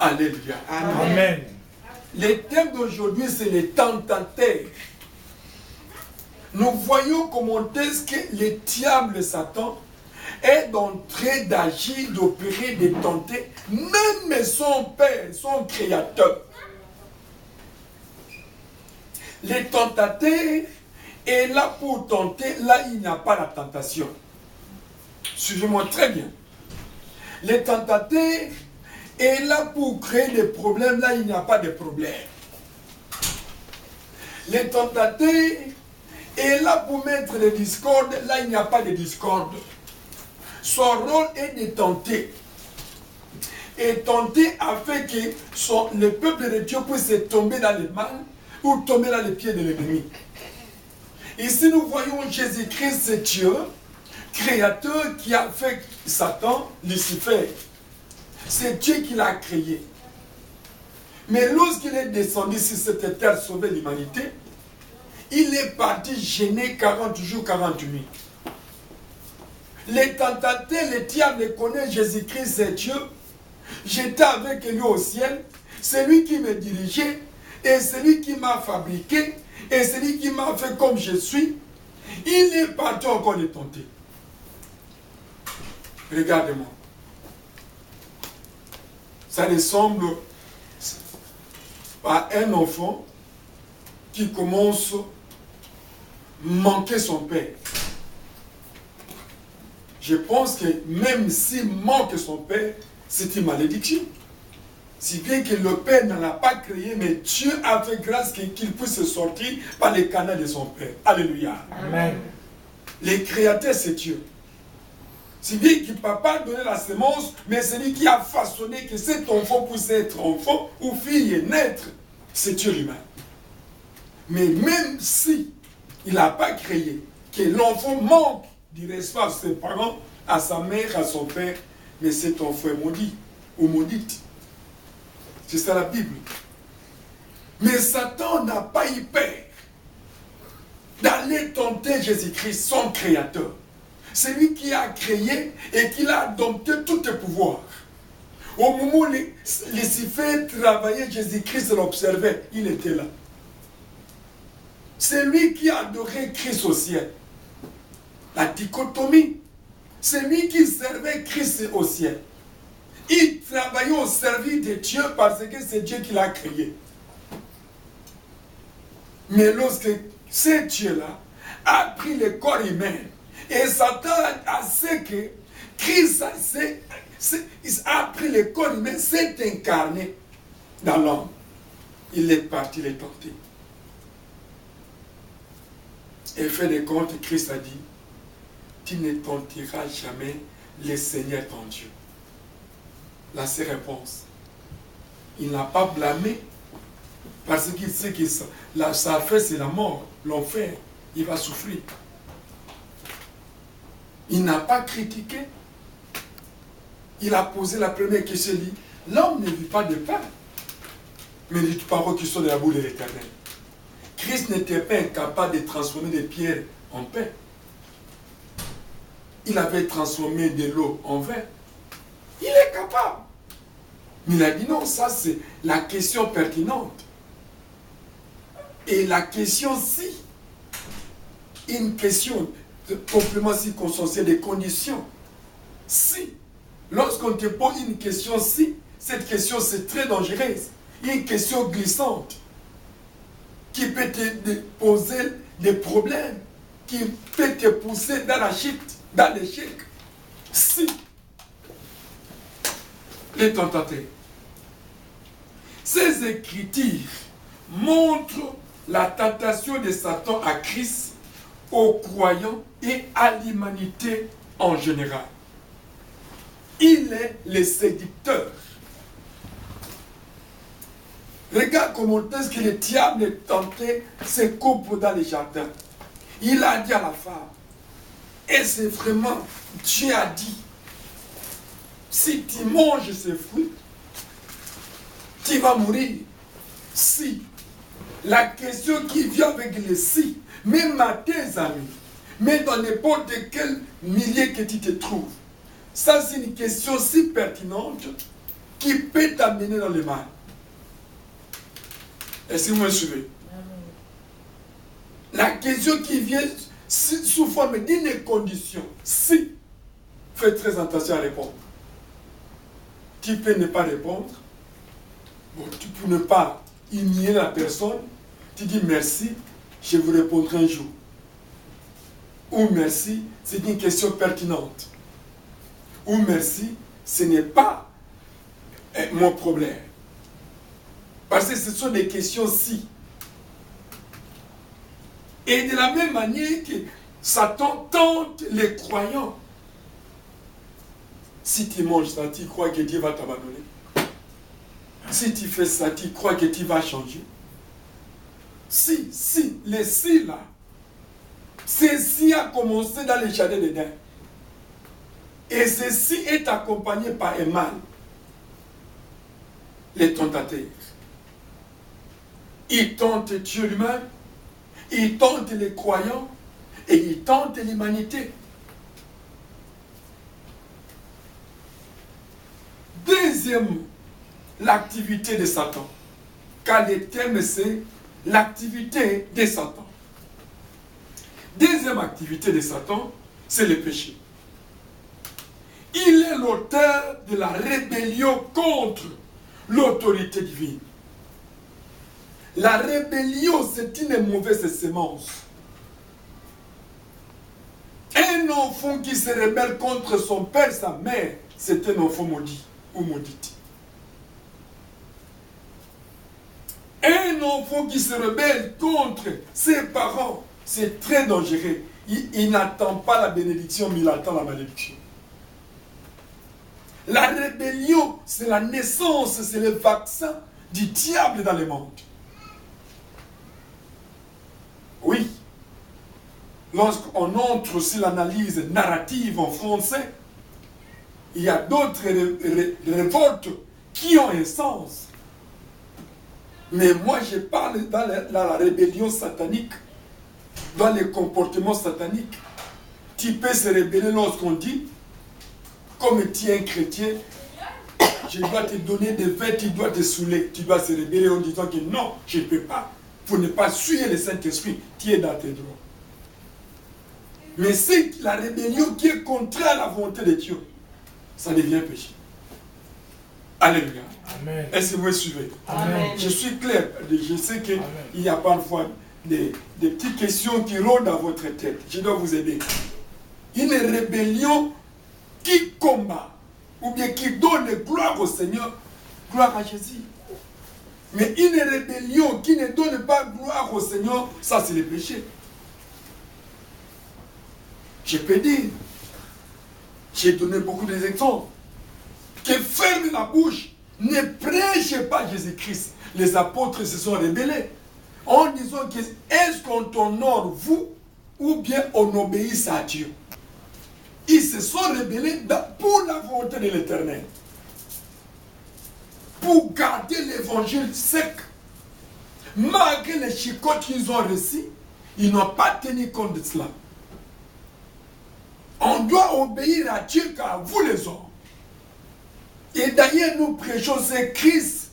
Alléluia. Amen. Le thème d'aujourd'hui, c'est les tentateurs. Nous voyons comment est-ce que le diable Satan est en train d'agir, d'opérer, de tenter, même son Père, son Créateur. Le tentateur est là pour tenter, là il n'y a pas la tentation. Suivez-moi très bien. Le tentateur est là pour créer des problèmes, là il n'y a pas de problème. Le tentateur est là pour mettre des discordes, là il n'y a pas de discorde. Son rôle est de tenter. Et tenter afin que le peuple de Dieu puisse tomber dans les mains ou tomber dans les pieds de l'ennemi. Ici nous voyons Jésus-Christ, c'est Dieu, créateur qui a fait Satan, Lucifer. C'est Dieu qui l'a créé. Mais lorsqu'il est descendu sur cette terre sauver l'humanité, il est parti gêner 40 jours, 40 nuits. Les tentateurs, les diables connaissent Jésus-Christ, c'est Dieu. J'étais avec lui au ciel. C'est lui qui me dirigeait. Et c'est lui qui m'a fabriqué. Et c'est lui qui m'a fait comme je suis. Il est parti encore les tenter. Regardez-moi. Ça ressemble à un enfant qui commence à manquer son père. Je pense que même s'il manque son père, c'est une malédiction. Si bien que le père n'en a pas créé, mais Dieu a fait grâce qu'il puisse sortir par les canaux de son père. Alléluia. Amen. Les créateurs, c'est Dieu. Si bien qu'il ne peut pas donner la semence, mais c'est lui qui a façonné que cet enfant puisse être enfant ou fille et naître. C'est Dieu lui-même. Mais même si il n'a pas créé, que l'enfant manque du respect à ses parents, à sa mère, à son père, mais cet enfant est maudit ou maudite. C'est ça la Bible. Mais Satan n'a pas eu peur d'aller tenter Jésus-Christ, son créateur. C'est lui qui a créé et qui a dompté tout le pouvoir. Au moment où Lucifer travaillait, Jésus-Christ l'observait, il était là. C'est lui qui a adoré Christ au ciel. La dichotomie. C'est lui qui servait Christ au ciel. Il travaillait au service de Dieu parce que c'est Dieu qui l'a créé. Mais lorsque ce Dieu-là a pris le corps humain, et Satan a su que Christ a pris le corps humain, s'est incarné dans l'homme, il est parti les tenter. Et fait de compte, Christ a dit, tu ne tenteras jamais le Seigneur ton Dieu. Là, c'est réponse. Il n'a pas blâmé parce qu'il sait que sa affaire, c'est la mort, l'enfer. Il va souffrir. Il n'a pas critiqué. Il a posé la première question, il dit, l'homme ne vit pas de pain, mais des paroles qui sont de la bouche de l'Éternel. Christ n'était pas incapable de transformer des pierres en pain. Il avait transformé de l'eau en vin. Il est capable. Mais il a dit non, ça c'est la question pertinente. Et la question si, une question de complément circonstanciel des conditions. Si, lorsqu'on te pose une question si, cette question c'est très dangereuse. Une question glissante qui peut te poser des problèmes, qui peut te pousser dans la chute, dans l'échec. Si les tentateurs. Ces écritures montrent la tentation de Satan à Christ, aux croyants et à l'humanité en général. Il est le séducteur. Regarde comment est-ce que le diable tentait ses couples dans les jardins. Il a dit à la femme, et c'est vraiment, Dieu a dit, si tu manges ces fruits, tu vas mourir. Si. La question qui vient avec les si, même à tes amis, même dans n'importe quel milieu que tu te trouves, ça c'est une question si pertinente qui peut t'amener dans le mal. Est-ce que vous me suivez? La question qui vient sous forme d'une condition. Si, fais très attention à répondre. Tu peux ne pas répondre. Bon, tu peux ne pas humilier la personne. Tu dis merci, je vous répondrai un jour. Ou merci, c'est une question pertinente. Ou merci, ce n'est pas mon problème. Parce que ce sont des questions si. Et de la même manière que Satan tente les croyants. Si tu manges ça, tu crois que Dieu va t'abandonner. Si tu fais ça, tu crois que tu vas changer. Si, les si là. Ceci a commencé dans le jardin d'Éden. Et ceci est accompagné par un mal. Les tentateurs. Ils tentent Dieu lui-même, ils tentent les croyants et ils tentent l'humanité. Deuxième, l'activité de Satan. Car le thème c'est l'activité de Satan. Deuxième activité de Satan, c'est le péché. Il est l'auteur de la rébellion contre l'autorité divine. La rébellion, c'est une mauvaise sémence. Un enfant qui se rebelle contre son père, sa mère, c'est un enfant maudit ou maudite. Un enfant qui se rebelle contre ses parents, c'est très dangereux. Il n'attend pas la bénédiction, mais il attend la malédiction. La rébellion, c'est la naissance, c'est le vaccin du diable dans le monde. Oui. Lorsqu'on entre sur l'analyse narrative en français, il y a d'autres révoltes qui ont un sens. Mais moi, je parle dans la rébellion satanique, dans les comportements sataniques. Tu peux se rébeller lorsqu'on dit, comme tu es un chrétien, je dois te donner des vêtements, tu dois te saouler. Tu dois se rébeller en disant que non, je ne peux pas. Pour ne pas suivre le Saint-Esprit, tu es dans tes droits. Mais c'est la rébellion qui est contraire à la volonté de Dieu. Ça devient péché. Alléluia. Amen. Est-ce que vous me suivez? Amen. Je suis clair. Je sais qu'il y a parfois des petites questions qui rôdent dans votre tête. Je dois vous aider. Une rébellion qui combat, ou bien qui donne gloire au Seigneur, gloire à Jésus. Mais une rébellion qui ne donne pas gloire au Seigneur, ça c'est le péché. Je peux dire, j'ai donné beaucoup d'exemples, que ferme la bouche, ne prêchez pas Jésus-Christ. Les apôtres se sont rebellés en disant que est-ce qu'on honore vous ou bien on obéisse à Dieu. Ils se sont rebellés pour la volonté de l'Éternel. Pour garder l'évangile sec. Malgré les chicots qu'ils ont reçus, ils n'ont pas tenu compte de cela. On doit obéir à Dieu qu'à vous les hommes. Et d'ailleurs, nous prêchons, c'est Christ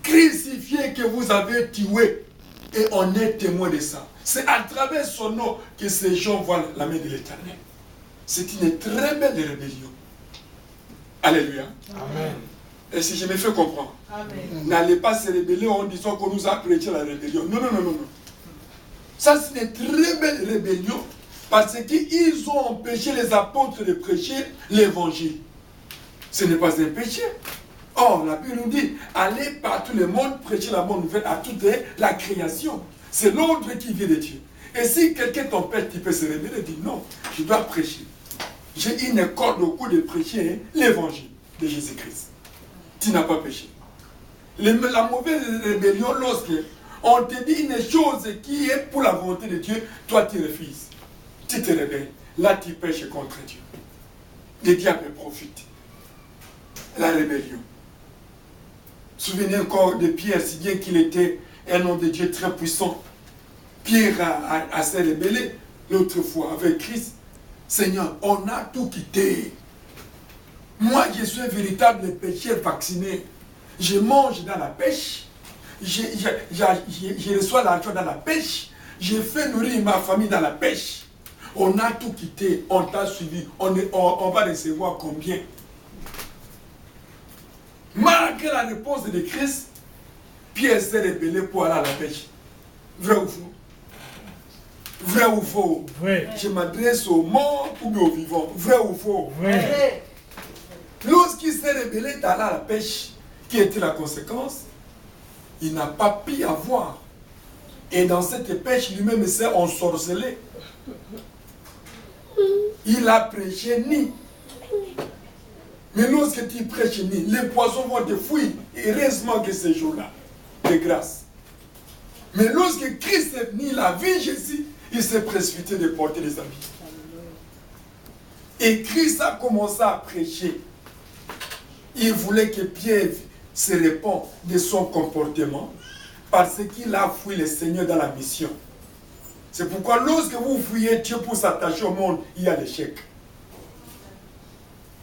crucifié que vous avez tué. Et on est témoin de ça. C'est à travers son nom que ces gens voient la main de l'Éternel. C'est une très belle rébellion. Alléluia. Amen. Et si je me fais comprendre, n'allez pas se rébeller en disant qu'on nous a prêché la rébellion. Non, non, non, non. Ça, c'est une très belle rébellion parce qu'ils ont empêché les apôtres de prêcher l'évangile. Ce n'est pas un péché. Or, la Bible nous dit, allez par tout le monde, prêcher la bonne nouvelle à toute la création. C'est l'ordre qui vient de Dieu. Et si quelqu'un t'empêche, tu peux se révéler et dire non, je dois prêcher. J'ai une corde au cou de prêcher l'évangile de Jésus-Christ. Tu n'as pas péché. La mauvaise rébellion, lorsque on te dit une chose qui est pour la volonté de Dieu, toi tu refuses. Tu te rebelles. Là tu pêches contre Dieu. Le diable profite. La rébellion. Souvenez encore de Pierre, si bien qu'il était un homme de Dieu très puissant. Pierre a s'est rebellé l'autre fois avec Christ. Seigneur, on a tout quitté. Moi, je suis un véritable pêcheur vacciné. Je mange dans la pêche. Je reçois l'argent dans la pêche. Je fais nourrir ma famille dans la pêche. On a tout quitté. On t'a suivi. On va recevoir combien? Malgré la réponse de Christ, Pierre s'est rebellé pour aller à la pêche. Vrai ou faux? Vrai ou faux? Vrai. Je m'adresse aux morts ou aux vivants. Vrai ou faux? Vrai. Lorsqu'il s'est rebellé d'aller à la pêche, qui était la conséquence, il n'a pas pu avoir. Et dans cette pêche, lui-même s'est ensorcelé. Il a prêché ni. Mais lorsque tu prêches ni, les poissons vont te fuir. Heureusement que ces jours-là, de grâce. Mais lorsque Christ est venu, il a vu Jésus, il s'est précipité de porter les habits. Et Christ a commencé à prêcher. Il voulait que Pierre se répande de son comportement parce qu'il a fui le Seigneur dans la mission. C'est pourquoi lorsque vous fuyez Dieu pour s'attacher au monde, il y a l'échec.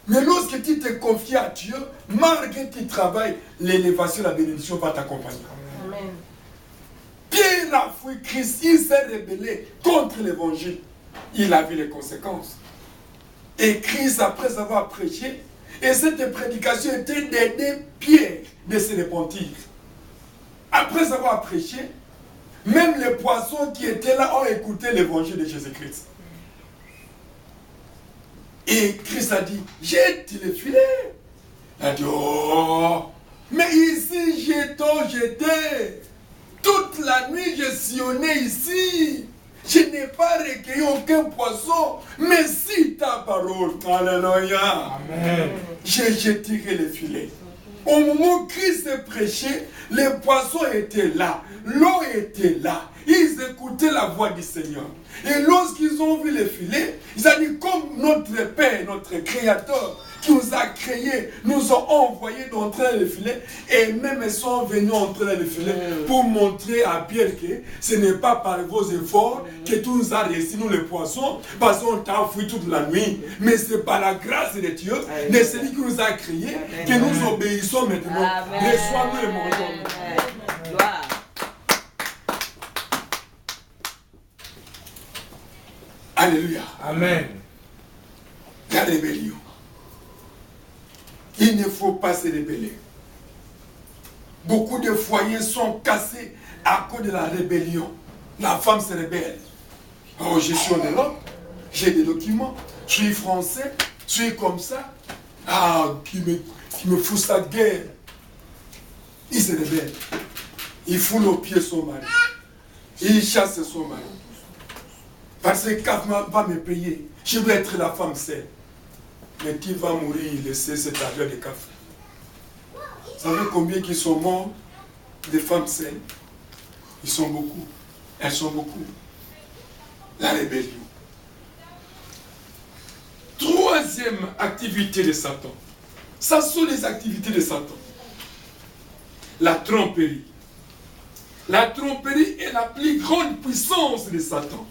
Mais lorsque tu te confies à Dieu, malgré ton travail, l'élévation, la bénédiction va t'accompagner. Amen. Pierre a fui Christ, il s'est rebellé contre l'évangile. Il a vu les conséquences. Et Christ, après avoir prêché, et cette prédication était d'aider Pierre de se repentir. Après avoir prêché, même les poissons qui étaient là ont écouté l'évangile de Jésus-Christ. Et Christ a dit, jette les filets. Il a dit, oh, mais ici j'ai tant jeté. Toute la nuit j'ai sillonné ici. Je n'ai pas recueilli aucun poisson, mais si ta parole, alléluia, amen, j'ai tiré les filets. Au moment où Christ prêchait, les poissons étaient là, l'eau était là, ils écoutaient la voix du Seigneur. Et lorsqu'ils ont vu les filets, ils ont dit, comme notre Père, notre Créateur, qui nous a créés, nous ont envoyés d'entrer les filets, et même ils sont venus entrer les filets pour montrer à Pierre que ce n'est pas par vos efforts que tu nous as réussi, nous les poissons, parce qu'on t'a fui toute la nuit, mais c'est par la grâce de Dieu, de celui qui nous a créés, que nous obéissons maintenant. Reçois-nous et mangeons. Gloire. Alléluia. Amen. La rébellion. Il ne faut pas se rebeller. Beaucoup de foyers sont cassés à cause de la rébellion. La femme se rebelle. Oh, je suis en Europe, j'ai des documents, je suis français, je suis comme ça. Ah, qui me fout sa guerre. Il se rebelle. Il foule aux pieds son mari. Il chasse son mari. Parce que quand va me payer, je dois être la femme seule. Mais qui va mourir, laisser cet argent de café? Vous savez combien qui sont morts des femmes seules? Ils sont beaucoup. Elles sont beaucoup. La rébellion. Troisième activité de Satan. Ça sont les activités de Satan. La tromperie. La tromperie est la plus grande puissance de Satan.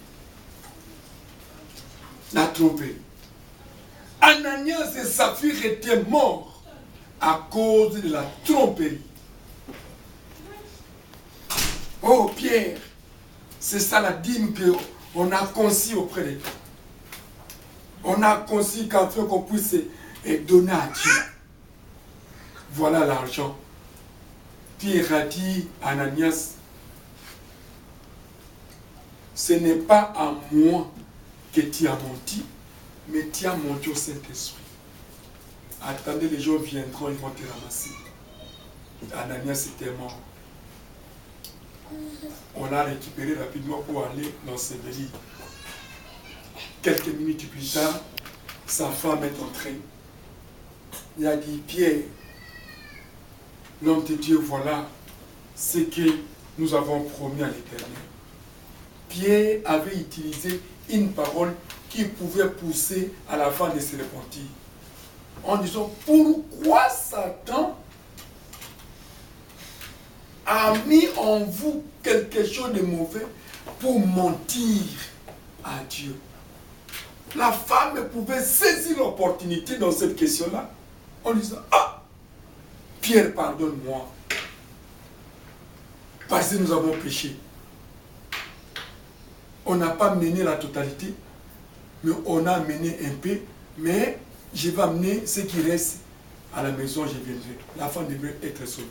La tromperie. Ananias et Saphir étaient morts à cause de la tromperie. Oh Pierre, c'est ça la dîme qu'on a conçue auprès de toi. On a conçu qu'afin qu'on puisse donner à Dieu. Voilà l'argent. Pierre a dit à Ananias, ce n'est pas à moi que tu as menti, mais tu as menti au Saint-Esprit. Attendez, les gens viendront, ils vont te ramasser. Ananias était mort. On l'a récupéré rapidement pour aller dans ses délits. Quelques minutes plus tard, sa femme est entrée. Il a dit, Pierre, l'homme de Dieu, voilà ce que nous avons promis à l'Éternel. Pierre avait utilisé une parole qui pouvait pousser à la fin de se repentir. En disant, pourquoi Satan a mis en vous quelque chose de mauvais pour mentir à Dieu? La femme pouvait saisir l'opportunité dans cette question-là en disant, ah, Pierre, pardonne-moi, parce que nous avons péché. On n'a pas mené la totalité, mais on a mené un peu, mais je vais amener ce qui reste à la maison, je viendrai. La femme devrait être sauvée.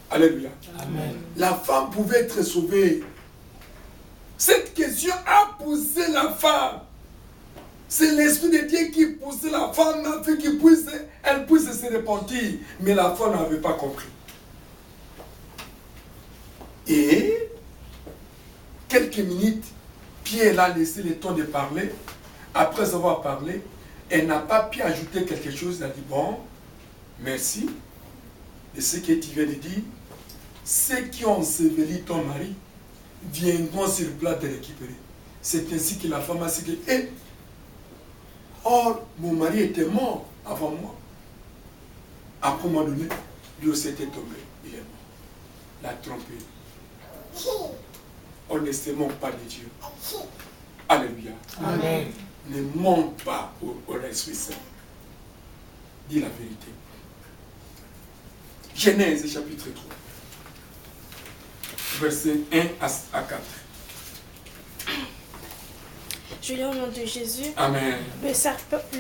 Alléluia. Amen. La femme pouvait être sauvée. Cette question a poussé la femme. C'est l'Esprit de Dieu qui poussait la femme afin qu'elle puisse se repentir. Mais la femme n'avait pas compris. Et quelques minutes, Pierre a laissé le temps de parler. Après avoir parlé, elle n'a pas pu ajouter quelque chose. Elle a dit, bon, merci de ce que tu viens de dire. Ceux qui ont enseveli ton mari viendront sur place te récupérer. C'est ainsi que la femme a dit, eh, or, mon mari était mort avant moi. Après un moment donné, lui aussi était tombé. Il est mort. La trompé. On ne se manque pas de Dieu. Alléluia. Amen. Ne manque pas au Esprit Saint. Dis la vérité. Genèse chapitre 3. Verset 1 à 4. Je lis au nom de Jésus. Amen. Le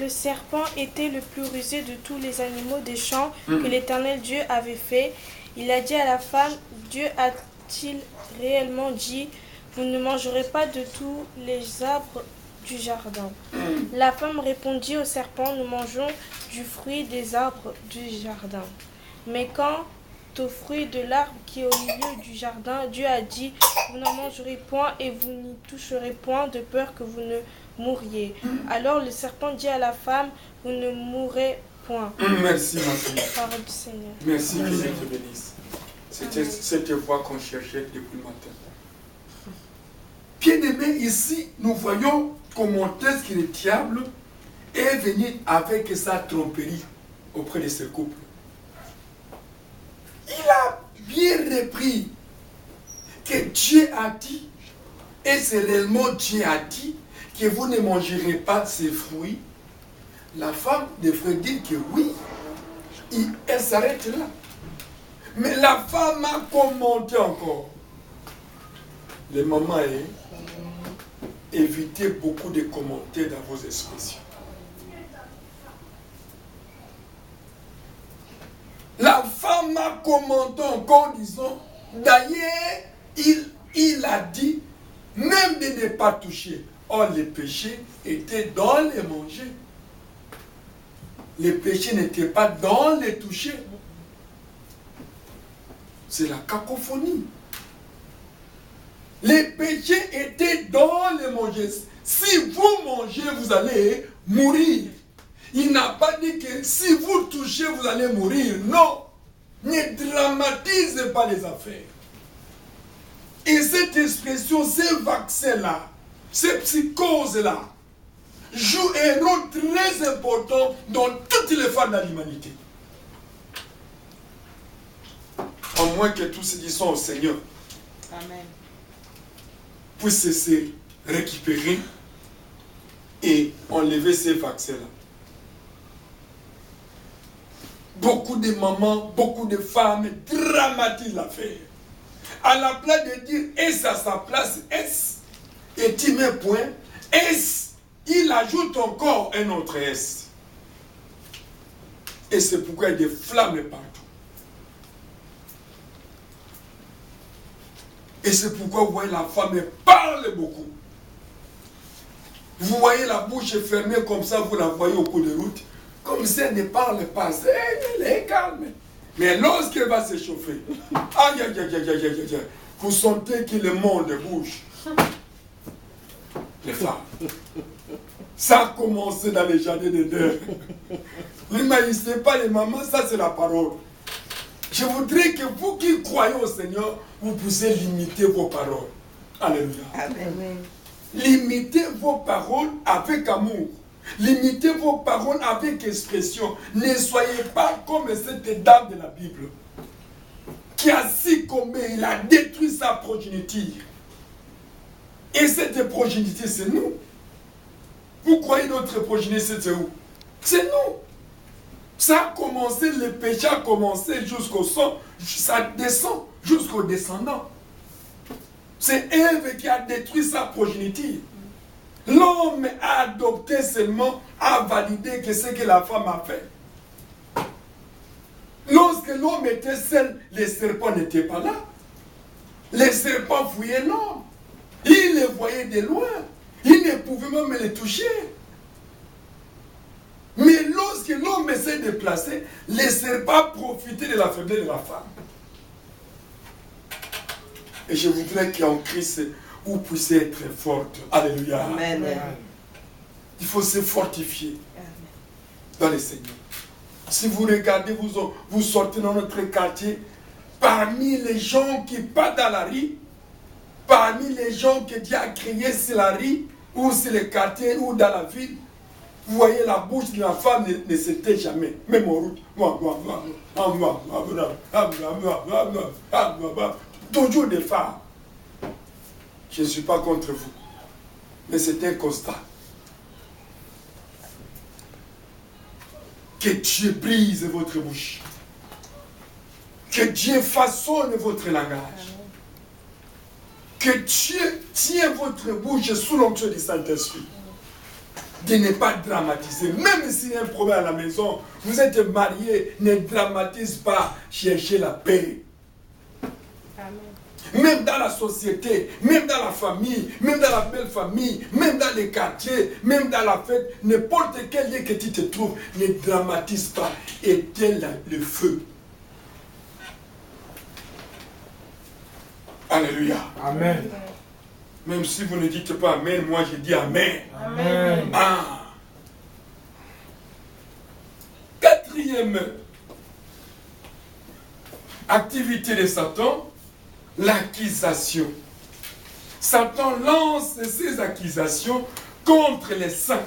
serpent était le plus rusé de tous les animaux des champs que l'Éternel Dieu avait fait. Il a dit à la femme, Dieu a-t-il réellement dit, vous ne mangerez pas de tous les arbres du jardin. La femme répondit au serpent, nous mangeons du fruit des arbres du jardin. Mais quant au fruit de l'arbre qui est au milieu du jardin, Dieu a dit, vous n'en mangerez point et vous n'y toucherez point de peur que vous ne mouriez. Alors le serpent dit à la femme, vous ne mourrez point. Merci ma fille. Parole du Seigneur. Merci que Dieu te bénisse. C'était cette voix qu'on cherchait depuis le matin. Bien-aimés, ici, nous voyons comment est-ce que le diable est venu avec sa tromperie auprès de ce couple. Il a bien repris que Dieu a dit, et c'est réellement Dieu a dit, que vous ne mangerez pas ces fruits. La femme devrait dire que oui, elle s'arrête là. Mais la femme a commenté encore. Les mamans, évitez beaucoup de commentaires dans vos expressions. La femme a commenté encore en disant, d'ailleurs, il a dit, même de ne pas toucher. Or, le péché était dans les manger. Le péché n'était pas dans les toucher. C'est la cacophonie. Les péchés étaient dans les manger. Si vous mangez, vous allez mourir. Il n'a pas dit que si vous touchez, vous allez mourir. Non. Ne dramatisez pas les affaires. Et cette expression, ces vaccins-là, ces psychoses-là, jouent un rôle très important dans toutes les femmes de l'humanité. À moins que tous ceux qui sont au Seigneur Amen. puissent se récupérer et enlever ces vaccins-là. Beaucoup de mamans, beaucoup de femmes dramatisent l'affaire. À la place de dire est-ce à sa place, est-ce, et tu mets point, est-ce, il ajoute encore un autre est. Et c'est pourquoi il y a des flammes partout. Et c'est pourquoi vous voyez la femme parle beaucoup. Vous voyez la bouche fermée comme ça, vous la voyez au cours de route, comme si elle ne parle pas, elle est calme. Mais lorsqu'elle va s'échauffer, aïe, aïe, aïe, aïe, aïe, aïe, aïe, vous sentez que le monde bouge. Les femmes. Ça a commencé dans les jardins d'Éden. N'imaginez pas les mamans, ça c'est la parole. Je voudrais que vous qui croyez au Seigneur, vous puissiez limiter vos paroles. Alléluia. Amen. Limitez vos paroles avec amour. Limitez vos paroles avec expression. Ne soyez pas comme cette dame de la Bible qui a si commis, il a détruit sa progéniture. Et cette progéniture, c'est nous. Vous croyez notre progéniture, c'est où? C'est nous. Ça a commencé, le péché a commencé jusqu'au sang, ça descend jusqu'au descendant. C'est Ève qui a détruit sa progéniture. L'homme a adopté seulement, a validé que ce que la femme a fait. Lorsque l'homme était seul, les serpents n'étaient pas là. Les serpents fouillaient l'homme. Ils les voyaient de loin. Ils ne pouvaient même les toucher. Mais lorsque l'homme s'est déplacé, les serpents profitaient de la faiblesse de la femme. Et je voudrais qu'en Christ, vous puissiez être forte. Alléluia. Amen. Il faut se fortifier dans le Seigneur. Si vous regardez, vous sortez dans notre quartier, parmi les gens qui partent dans la rue, parmi les gens que Dieu a créés sur la rue, ou sur le quartier, ou dans la ville, vous voyez la bouche de la femme ne s'était jamais, même en route. Toujours des femmes. Je ne suis pas contre vous, mais c'est un constat. Que Dieu brise votre bouche. Que Dieu façonne votre langage. Que Dieu tient votre bouche sous l'onction du Saint-Esprit. De ne pas dramatiser. Même s'il y a un problème à la maison, vous êtes mariés, ne dramatise pas, cherchez la paix. Amen. Même dans la société, même dans la famille, même dans la belle famille, même dans les quartiers, même dans la fête, n'importe quel lieu que tu te trouves, ne dramatise pas. Éteins le feu. Alléluia. Amen. Même si vous ne dites pas Amen, moi je dis Amen. Amen. Ah. Quatrième activité de Satan, l'accusation. Satan lance ses accusations contre les saints.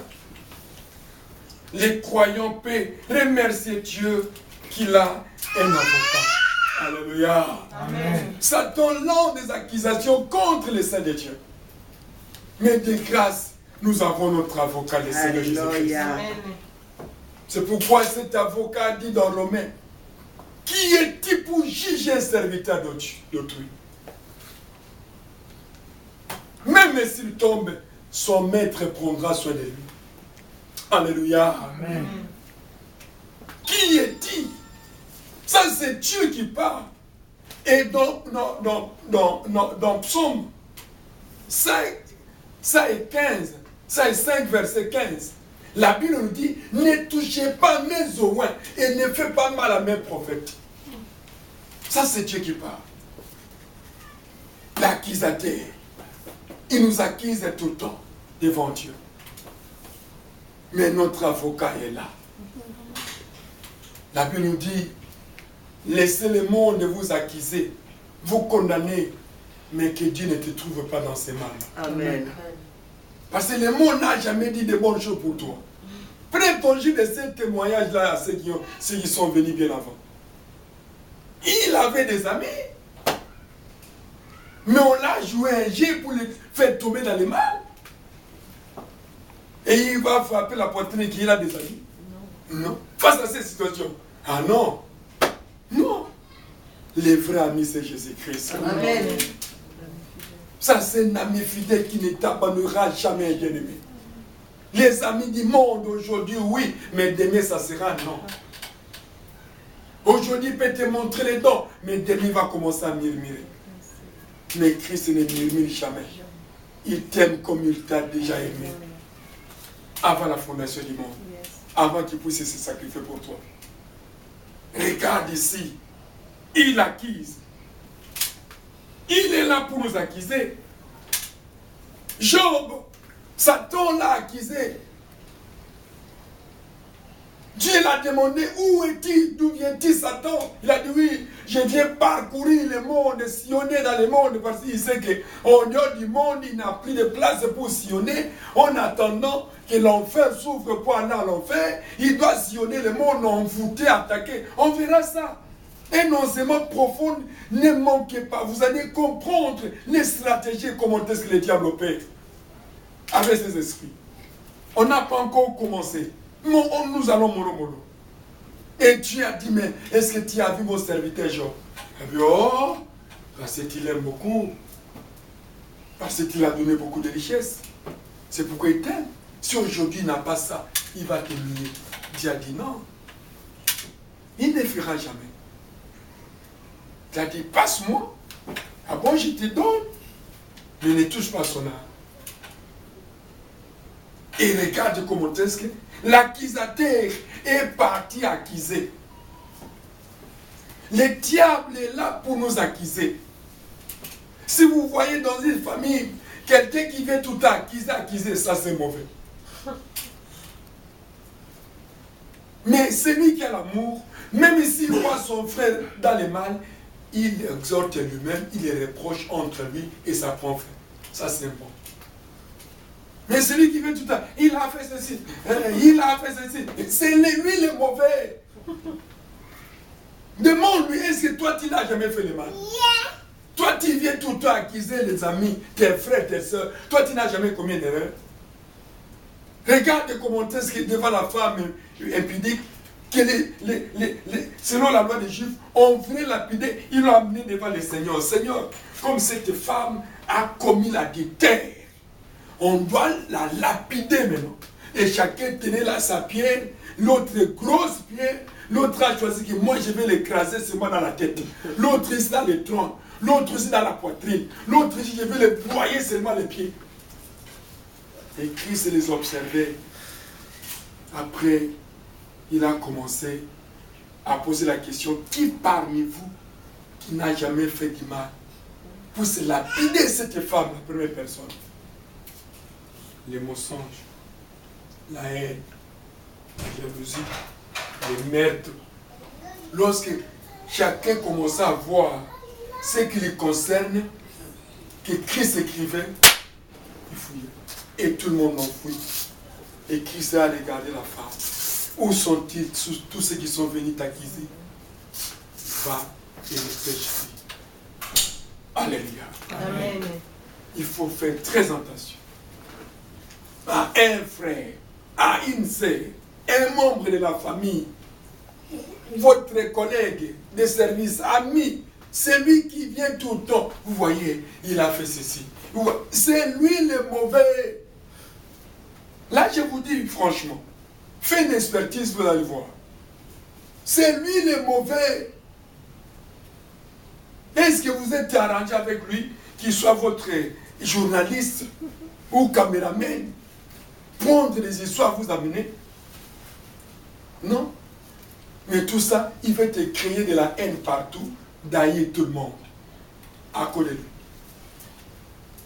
Les croyants peuvent remercier Dieu qu'il a un avocat. Alléluia. Amen. Satan lance des accusations contre les saints de Dieu. Mais de grâce, nous avons notre avocat, le Seigneur Jésus-Christ. C'est pourquoi cet avocat dit dans Romains, qui est-il pour juger un serviteur d'autrui? Même s'il tombe, son maître prendra soin de lui. Alléluia. Amen. Qui est-il? Ça, c'est Dieu qui parle. Et dans Psaume 5 et 15, 5 verset 15, la Bible nous dit, ne touchez pas mes oins et ne faites pas mal à mes prophètes. Ça, c'est Dieu qui parle. L'accusateur, il nous accuse tout le temps devant Dieu. Mais notre avocat est là. La Bible nous dit, laissez le monde vous accuser, vous condamner, mais que Dieu ne te trouve pas dans ses mains. Amen. Parce que le monde n'a jamais dit de bonnes choses pour toi. Prends ton jus de ce témoignage-là à ceux qui sont venus bien avant. Il avait des amis, mais on l'a joué un jeu pour les faire tomber dans les mal. Et il va frapper la poitrine et qu'il a des amis. Non. Face à cette situation. Ah non. Non. Les vrais amis, c'est Jésus-Christ. Amen. Ça, c'est un ami fidèle qui ne t'abandonnera jamais, bien-aimé. Les amis du monde aujourd'hui, oui, mais demain, ça sera non. Aujourd'hui, il peut te montrer les dons, mais demain, il va commencer à murmurer. Mais Christ ne murmure jamais. Il t'aime comme il t'a déjà aimé. Avant la fondation du monde. Avant qu'il puisse se sacrifier pour toi. Regarde ici. Il accuse. Il est là pour nous accuser. Job, Satan l'a accusé. Dieu l'a demandé, où est-il, d'où vient-il Satan? Il a dit oui, je viens parcourir le monde, sillonner dans le monde, parce qu'il sait qu'au dehors du monde, il n'a plus de place pour sillonner. En attendant que l'enfer s'ouvre pour aller à l'enfer, il doit sillonner le monde, envoûter, attaquer. On verra ça. Un enseignement profond, ne manquez pas. Vous allez comprendre les stratégies, comment est-ce que le diable opère avec ses esprits. On n'a pas encore commencé. Nous allons mollo. Et Dieu a dit, mais est-ce que tu as vu mon serviteur Job? Il a dit, oh, parce qu'il aime beaucoup. Parce qu'il a donné beaucoup de richesses. C'est pourquoi il t'aime. Si aujourd'hui il n'a pas ça, il va te nuire. Dieu a dit non. Il ne fera jamais. Il a dit, passe-moi. Ah bon, je te donne. Mais ne touche pas son âme. Et regarde comment est-ce que l'accusateur est parti accuser. Le diable est là pour nous accuser. Si vous voyez dans une famille quelqu'un qui vient tout accuser, ça c'est mauvais. Mais celui qui a l'amour, même s'il voit son frère dans le mal, il exhorte lui-même, il le reproche entre lui et sa propre frère. Ça c'est bon. Mais celui qui vient tout il a fait ceci, il a fait ceci. C'est lui le mauvais. Demande-lui, est-ce que toi tu n'as jamais fait le mal? Toi tu viens tout le temps accuser les amis, tes frères, tes soeurs. Toi tu n'as jamais commis d'erreur. Regarde comment est-ce que devant la femme impudique, que selon la loi des Juifs, on venait lapider, ils l'ont amené devant le Seigneur. Seigneur, comme cette femme a commis l'adultère, on doit la lapider maintenant. Et chacun tenait là sa pierre, l'autre grosse pierre, l'autre a choisi que moi je vais l'écraser seulement dans la tête, l'autre ici dans le tronc, l'autre ici dans la poitrine, l'autre ici je vais le broyer seulement les pieds. Et Christ les observait. Après, il a commencé à poser la question, qui parmi vous qui n'a jamais fait du mal pour se lapider cette femme, la première personne? Les mensonges, la haine, la jalousie, les meurtres. Lorsque chacun commençait à voir ce qui les concerne, que Christ écrivait, il fouillait. Et tout le monde enfouit. Et Christ a regardé la femme. Où sont-ils tous ceux qui sont venus t'accuser? Va et repêche-les. Alléluia. Amen. Il faut faire très attention. À un frère, à une sœur, un membre de la famille, votre collègue de service, ami, celui qui vient tout le temps, vous voyez, il a fait ceci. C'est lui le mauvais. Là, je vous dis franchement, faites une expertise, vous allez voir. C'est lui le mauvais. Est-ce que vous êtes arrangé avec lui, qu'il soit votre journaliste ou caméraman, prendre des histoires, vous amener? Non. Mais tout ça, il va te créer de la haine partout, d'haïr tout le monde. À cause de lui.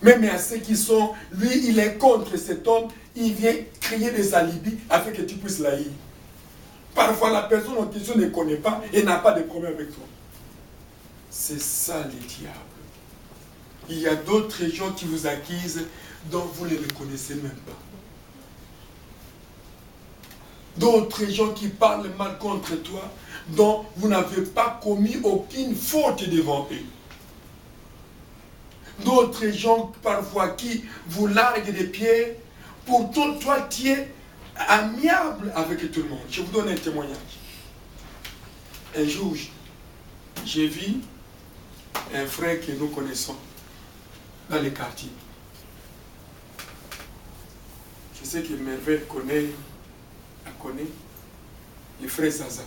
Même à ceux qui sont, lui, il est contre cet homme, il vient créer des alibis afin que tu puisses l'haïr. Parfois, la personne en question ne connaît pas et n'a pas de problème avec toi. C'est ça le diable. Il y a d'autres gens qui vous accusent dont vous ne les connaissez même pas. D'autres gens qui parlent mal contre toi dont vous n'avez pas commis aucune faute devant eux. D'autres gens parfois qui vous larguent des pierres, pourtant toi tu es amiable avec tout le monde. Je vous donne un témoignage. Un jour, j'ai vu un frère que nous connaissons dans les quartiers. Je sais que Merveille connaît, le frère Zaza.